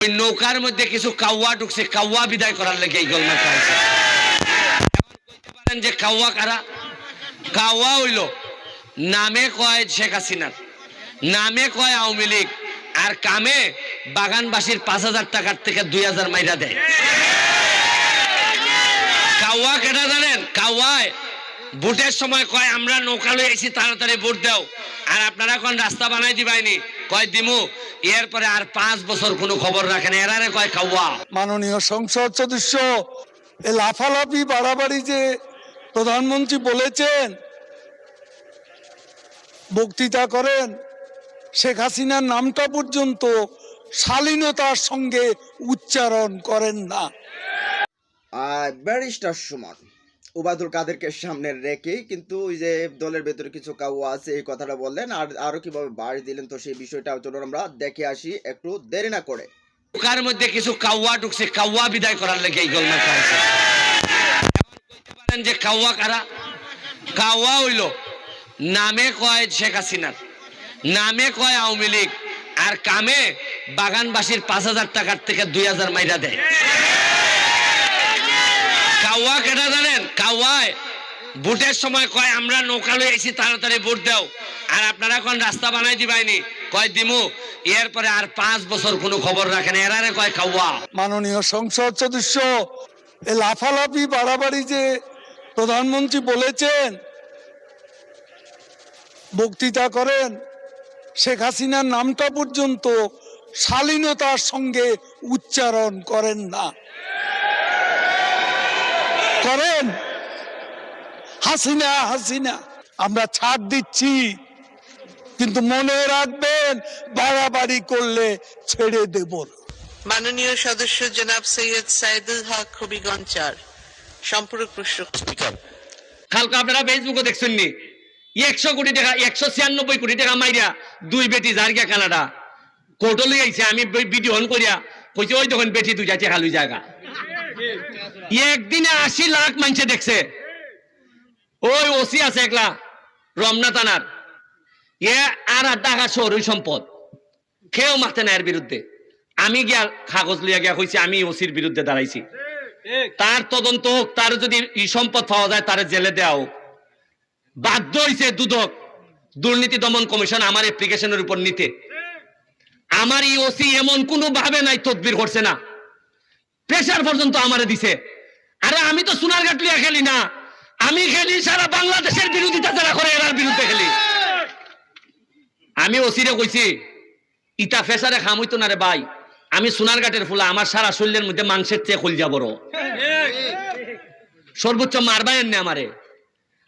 ওই নৌকার মধ্যে কিছু কাউয়া ঢুকছে, কাউয়া বিদায় করার লেগে এই গোলমাল খাইছে। যে কাউয়া কারা? কাউয়া হইল নামে কয় শেখ হাসিনার, নামে কয় আওয়ামী লীগ, আর কামে বাগানবাসীর 5,000 টাকার থেকে 2,000 মাইরা দেয়। কাউয়া কেটা জানেন? কাউয়ায় ভোটের সময় কয় আমরা নৌকা লই আইছি, তাড়াতাড়ি ভোট দাও, আর আপনারা কোন রাস্তা বানাই দিবাইনি, কয় দিমু, এরপরে আর 5 বছর কোনো খবর রাখেন, এরারে কয় কাউয়া। মাননীয় সংসদ সদস্য এ লাফালাফি বাড়াবাড়ি যে প্রধানমন্ত্রী বলেছেন, বক্তৃতা করেন, শেখ হাসিনার নামটা পর্যন্ত শালীনতার সঙ্গে উচ্চারণ করেন না। ব্যারিস্টার সুমন ওবায়দুল কাদেরকে সামনে রেখেই কিন্তু ওই যে দলের ভেতরে কিছু কাউয়া আছে এই কথাটা বললেন, আর আরো কিভাবে বাড়ি দিলেন, তো সেই বিষয়টা চলুন আমরা দেখে আসি একটু দেরি না করে। নৌকার মধ্যে কিছু কাউয়া ঢুকছে, কাউয়া বিদায় করার লেগে এই গোলমাল খাইছে। যে কাউয়া কারা? কাউয়া হইল নামে কয় শেখ হাসিনার, নামে কয় আওয়ামী লীগ, আর কামে বাগানবাসীর 5,000 টাকার থেকে 2,000 মাইরা দেয়। কাউয়া কেটা জানেন? কাউয়ায় ভোটের সময় কয় আমরা নৌকা লই আইছি, তাড়াতাড়ি ভোট দাও, আর আপনারা কোন রাস্তা বানাই দিবাইনি, কয় দিমু, এরপরে আর 5 বছর কোনো খবর রাখেন, এরারে কয় কাউয়া। মাননীয় সংসদ সদস্য এ লাফালাফি বাড়াবাড়ি যে প্রধানমন্ত্রী বলেছেন, বক্তৃতা করেন, শেখ হাসিনার নামটা পর্যন্ত শালীনতার সঙ্গে উচ্চারণ করেন না। করেন হাসিনা হাসিনা, আমরা ছাড় দিচ্ছি, কিন্তু মনে রাখবেন বাড়াবাড়ি করলে ছেড়ে দেব না। মাননীয় সদস্য জনাব সৈয়দ সাইদুল হক হবিগঞ্জ 4 সম্পূরক প্রশ্ন। স্পিকার, কালকে আপনারা ফেসবুকে দেখছেন নি 100 কোটি টাকা, 196 কোটি টাকা মাইরা 2 বেটি জার্গা কানাডা কোর্টে লই আইছে। আমি ভিডিও অন করিয়া কইছি ওই দেখুন বেটি 2 টাকা লই জায়গা। একদিনে 80 লাখ মানুষে দেখছে। ওই ওসি আছে একলা রমনা থানার, এ আর টাকা শহরই সম্পদ, কেউ মারতে না এর বিরুদ্ধে। আমি গিয়া কাগজ লইয়া গিয়া কইছি আমি ওসির বিরুদ্ধে দাঁড়াইছি, তার তদন্ত হোক, তার যদি ই সম্পদ পাওয়া যায় তার জেলে দেওয়া হোক। বাধ্য হইছে দুদক, দুর্নীতি দমন কমিশন আমার অ্যাপ্লিকেশনের উপর নিতে। আমার এই ওসি এমন কোনো ভাবে নাই তদবির করছে না, প্রেসার পর্যন্ত আমারে দিছে। আরে আমি তো সোনারঘাট লিয়া খেলি না, আমি খেলি সারা বাংলাদেশের বিরোধিতা যারা করে এরার বিরুদ্ধে খেলি। আমি ওসিরে কইছি ইটা ফেসারে খাম হইতো না রে ভাই, আমি সোনারঘাটের ফুলা, আমার সারা শরীরের মধ্যে মাংসের চেয়ে খলজা বড়, সর্বোচ্চ মারবাই এনে আমারে।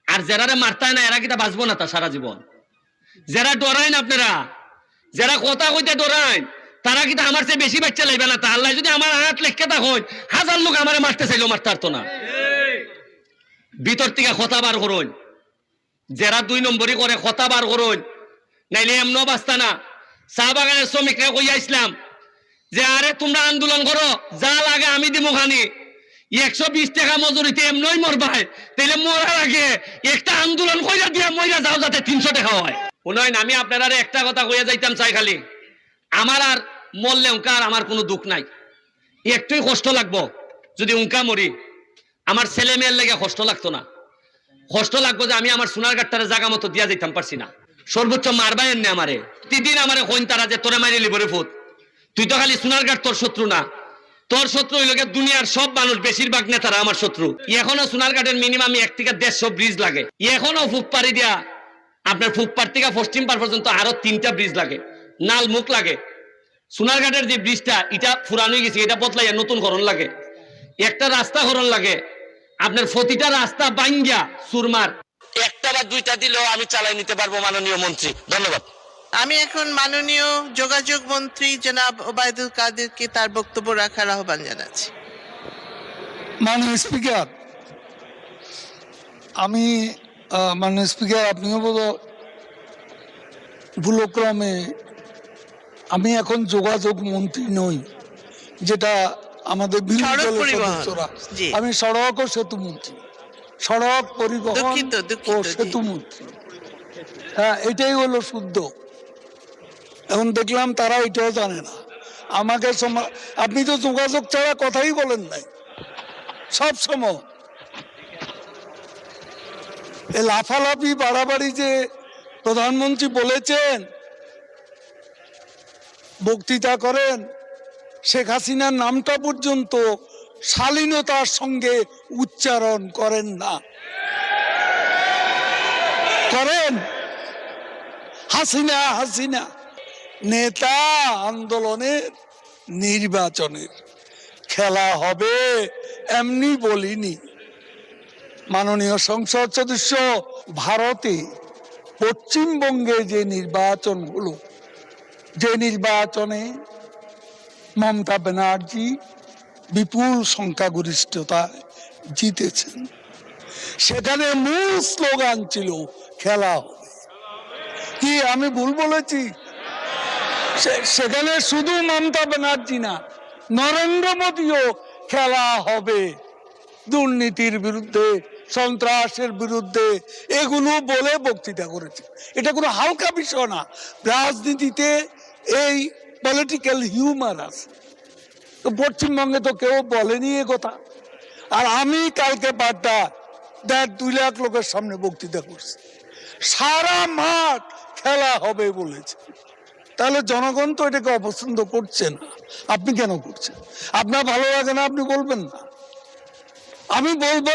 আর যারা মারতায় না এরা কিটা বাঁচবো না তা সারা জীবন? যারা ডরাইন আপনারা, যারা কথা কইতে ডরাইন, তারা কিটা আমার চেয়ে বেশি বাচ্চা লাইবে না? তা আল্লাহ যদি আমার হাত লেখকে তা হয়, 1000 লোক আমারে মারতে চাইলো মারতে পারতো না। ভিতর থেকে কথা বার করুন, যারা 2 নম্বরই করে কথা বার করুন, নাইলে এমন বাস্তা না। চা বাগানের শ্রমিকরা কইয়া ইসলাম যে আরে তোমরা আন্দোলন করো, যা লাগে আমি দিমু খানি, 120 টাকা মজুরিতে এমনই মরবাই, তাইলে মরার আগে একটা আন্দোলন কইরা দিয়া মইরা যাও যাতে 300 টাকা হয়। উন্নয়ন আমি আপনারা একটা কথা কইয়া যাইতাম চাই, খালি আমার আর মরলে উনকা আর আমার কোনো দুঃখ নাই, একটুই কষ্ট লাগবো যদি উনকা মরি, আমার ছেলে মেয়ের লেগে কষ্ট লাগতো না। কষ্ট লাগবো যে আমি আমার সোনারঘাটটারে জায়গা মতো দিয়া যাইতাম পারছি না। সর্বোচ্চ মারবাই এনে আমারে প্রতিদিন আমারে কইন তারা যে তোরে মারি লিবরে ফুট, তুই তো খালি সোনারঘাট তোর শত্রু না, তোর শত্রু হইল দুনিয়ার সব মানুষ, বেশিরভাগ নেতারা আমার শত্রু। এখনো সোনারঘাটের মিনিমাম 1 থেকে 150 ব্রিজ লাগে, এখনো ফুটপাড়ি দিয়া আপনার ফুটপাড় থেকে পশ্চিম পাড় পর্যন্ত আরো 3টা ব্রিজ লাগে, নাল মুখ লাগে। সোনারঘাটের যে ব্রিজটা এটা ফুরানো গেছে, এটা বদলাইয়া নতুন করণ লাগে, একটা রাস্তা করণ লাগে। আপনার প্রতিটা রাস্তা বাঙ্গিয়া সুরমার, একটা বা 2টা দিলেও আমি চালাই নিতে পারবো মাননীয় মন্ত্রী। ধন্যবাদ। আমি এখন মাননীয় যোগাযোগ মন্ত্রী জনাব ওবায়দুল কাদেরকে তার বক্তব্য রাখার আহ্বান জানাচ্ছি। মাননীয় স্পিকার, আমি মাননীয় স্পিকার, আপনিও বোধ ভুলক্রমে, আমি এখন যোগাযোগ মন্ত্রী নই, যেটা আমাদের বিরোধী দলের সদস্যরা। আমি সড়ক ও সেতু মন্ত্রী, সড়ক পরিবহন ও সেতু মন্ত্রী। হ্যাঁ, এটাই হলো শুদ্ধ। এখন দেখলাম তারা এটাও জানে না। আমাকে আপনি তো যোগাযোগ ছাড়া কথাই বলেন নাই সব সময়। এই লাফালাফি বাড়াবাড়ি যে প্রধানমন্ত্রী বলেছেন, বক্তৃতা করেন, শেখ হাসিনার নামটা পর্যন্ত শালীনতার সঙ্গে উচ্চারণ করেন না। করেন? হাসিনা হাসিনা নেতা আন্দোলনের নির্বাচনের খেলা হবে এমনি বলিনি। মাননীয় সংসদ সদস্য, ভারতে পশ্চিমবঙ্গে যে নির্বাচন হলো, যে নির্বাচনে মমতা ব্যানার্জি বিপুল সংখ্যাগরিষ্ঠতায় জিতেছেন, সেখানে মূল স্লোগান ছিল খেলা হবে। কি আমি ভুল বলেছি? সেখানে শুধু মমতা ব্যানার্জি না, নরেন্দ্র মোদীও খেলা হবে দুর্নীতির বিরুদ্ধে, সন্ত্রাসের বিরুদ্ধে, এগুলো বলে বক্তৃতা করেছে। এটা কোনো হালকা বিষয় না। রাজনীতিতে এই পলিটিক্যাল হিউমার আছে। তো পশ্চিমবঙ্গে তো কেউ বলেনি এ কথা। আর আমি কালকে বাড্ডা 1.5-2 লাখ লোকের সামনে বক্তৃতা করছি, সারা মাঠ খেলা হবে বলেছে। তাহলে জনগণ তো এটাকে অপছন্দ করছে না। আপনি কেন করছেন? আপনার ভালো লাগে না, আপনি বলবেন না। আমি বলবো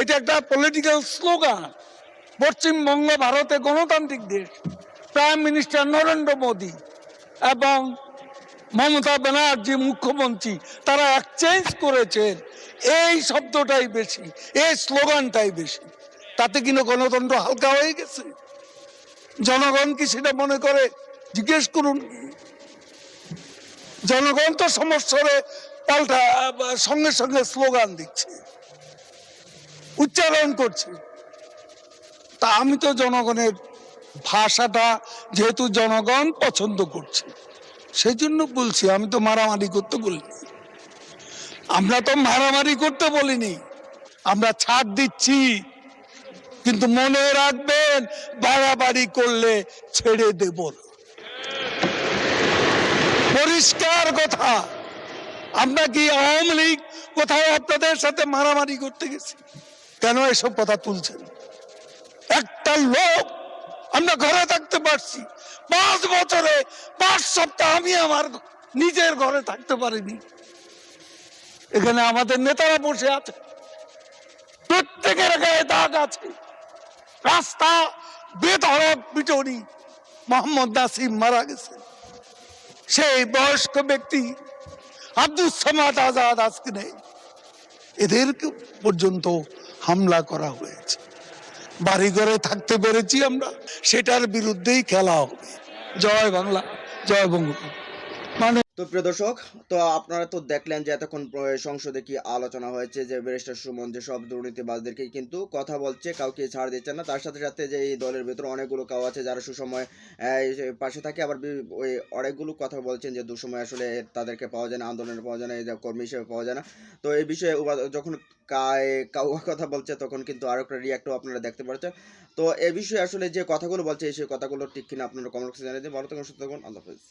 এটা একটা পলিটিক্যাল স্লোগান। পশ্চিমবঙ্গ ভারতে গণতান্ত্রিক দেশ, প্রাইম মিনিস্টার নরেন্দ্র মোদী এবং মমতা ব্যানার্জি মুখ্যমন্ত্রী, তারা এক্সচেঞ্জ করেছেন এই শব্দটাই বেশি, এই স্লোগানটাই বেশি। তাতে কিনা গণতন্ত্র হালকা হয়ে গেছে? জনগণ কি সেটা মনে করে? জিজ্ঞেস করুন। জনগণ তো সমস্যারে পাল্টা সঙ্গে সঙ্গে স্লোগান দিচ্ছে, উচ্চারণ করছে। তা আমি তো জনগণের ভাষাটা যেহেতু জনগণ পছন্দ করছে সেই জন্য বলছি। আমি তো মারামারি করতে বলিনি, আমরা তো মারামারি করতে বলিনি, আমরা ছাড় দিচ্ছি। কিন্তু মনে রাখবেন, বাড়াবাড়ি করলে ছেড়ে দেব না। পরিষ্কার কথা। আমরা কি আওয়ামী লীগ কোথাও আপনাদের সাথে মারামারি করতে গেছি? কেন এসব কথা তুলছেন? একটা লোক আমরা ঘরে থাকতে পারছি 5 বছরে 5 সপ্তাহ আমি আমার নিজের ঘরে থাকতে পারিনি। এখানে আমাদের নেতারা বসে আছে, প্রত্যেকের গায়ে দাগ আছে। রাস্তা বেধড়ক পিটনি, মোহাম্মদ নাসিম মারা গেছে, সেই বয়স্ক ব্যক্তি আব্দুস সামাদ আজাদ আজকে নেই। এদেরকে পর্যন্ত হামলা করা হয়েছে। বাড়ি ঘরে থাকতে পেরেছি আমরা, সেটার বিরুদ্ধেই খেলা হবে। জয় বাংলা, জয় বঙ্গবন্ধু। মানে তো প্রিয় দর্শক, তো আপনারা তো দেখলেন যে এতক্ষণ সংসদে কি আলোচনা হয়েছে, যে ব্যারিস্টার সুমন যে সব দুর্নীতিবাজদেরকে কিন্তু কথা বলছে, কাউকে ছাড় দিচ্ছে না। তার সাথে সাথে যে এই দলের ভেতরে অনেকগুলো কাউ আছে যারা সুসময় পাশে থাকে, আবার ওই অনেকগুলো কথা বলছেন যে দুসময় আসলে তাদেরকে পাওয়া যায় না, আন্দোলনে পাওয়া যায় না, এই যে কর্মী হিসেবে পাওয়া যায় না। তো এই বিষয়ে যখন কাউ কথা বলছে তখন কিন্তু আরো একটা রিয়াক্টও আপনারা দেখতে পাচ্ছেন। তো এই বিষয়ে আসলে যে কথাগুলো বলছে সেই কথাগুলো ঠিক কিনা আপনারা কমেন্ট বক্সে জানিয়ে দিন। ভালো থাকুন, সুস্থ থাকুন, আল্লাহ হাফেজ।